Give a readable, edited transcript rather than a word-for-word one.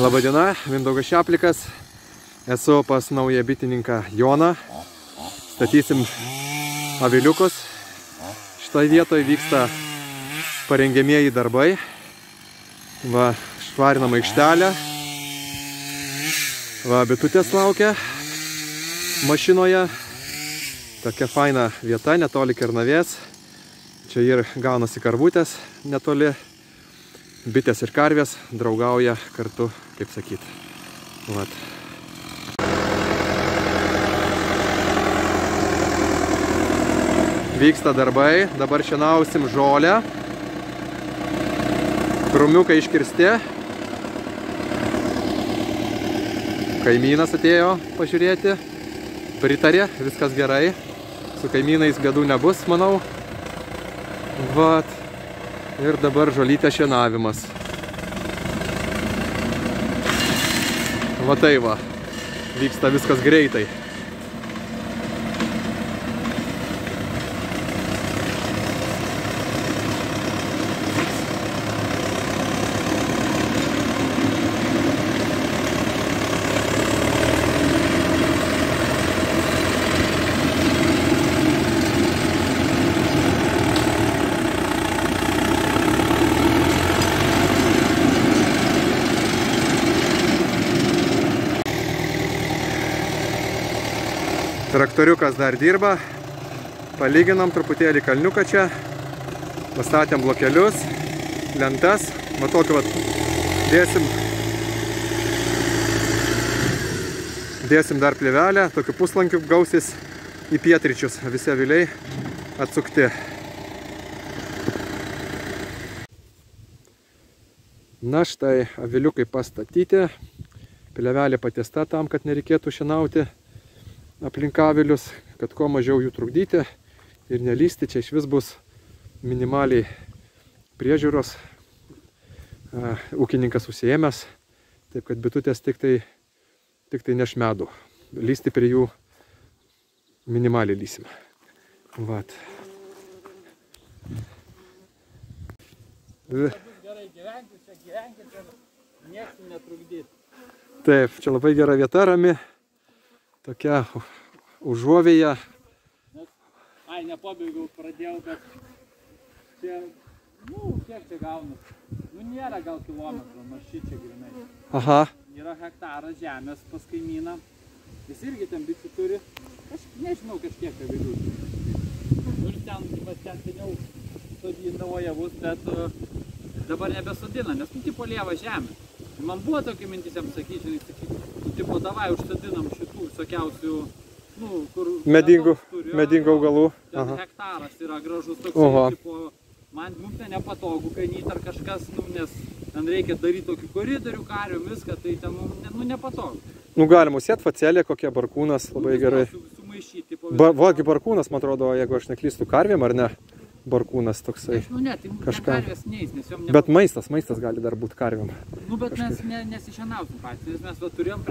Labadiena, Mindaugas Šeplikas. Esu pas naują bitininką Joną. Statysim aviliukus. Šitoje vietoje vyksta parengiamieji darbai. Va, švarinama aikštelė. Va, bitutės laukia mašinoje. Tokia faina vieta, netoli Kernavės. Čia ir gaunasi karvutės netoli. Bitės ir karvės draugauja kartu, kaip sakyti. Vat. Vyksta darbai, dabar šienausim žolę. Krūmiukai iškirsti. Kaimynas atėjo pažiūrėti. Pritarė, viskas gerai. Su kaimynais bėdų nebus, manau. Vat. Ir dabar žolytė šienavimas. Va tai va. Vyksta viskas greitai. Traktoriukas dar dirba, palyginom truputėlį kalniuką čia, pastatėm blokelius, lentas, va tokį vat dėsim dar plėvelę, tokiu puslankiu gausis į pietryčius, visi aviliai atsukti. Na štai aviliukai pastatyti, plėvelė patiesta tam, kad nereikėtų šienauti aplink avilius, kad kuo mažiau jų trukdyti ir nelysti. Čia iš vis bus minimaliai priežiūros, ūkininkas užsiėmęs, taip kad bitutės tik tai neš medų. Lysti prie jų minimaliai lysim. Vat. Gerai gyventi, čia gyvenkit ir nieks netrukdyti. Taip, čia labai gera vieta, rami. Tokia užuovėje. Ai, nepabaigiau, pradėjau, bet čia, kiek čia gaunas? Nėra gal kilometro, nors šičia grinai. Aha. Yra hektaras žemės pas kaimyną. Jis irgi ten bičių turi. Nežinau, kažkiek avilių. Ir ten seniau sodindavo javus, bet dabar nebesodina, nes tipo lieva žemė. Man buvo tokia mintis jam sakyti, tipo davai užsodinam šitų visokiausių, kur medingų augalų. Ten hektaras yra gražus toksai, tipo, man ten nepatogu ganyti ar kažkas, nes ten reikia daryti tokį koridorių, karių, viską, tai ten, nepatogu. Galima sėt facelė, kokie barkūnas, labai gerai. Sumaišyti. Vagi barkūnas, man atrodo, jeigu aš neklystu, karvėm ar ne? Barkūnas toksai. Ne, tai karvės neis, nes jom bet maistas gali dar būti karvėm. Bet mes nesišienausim patys, nes mes turėjom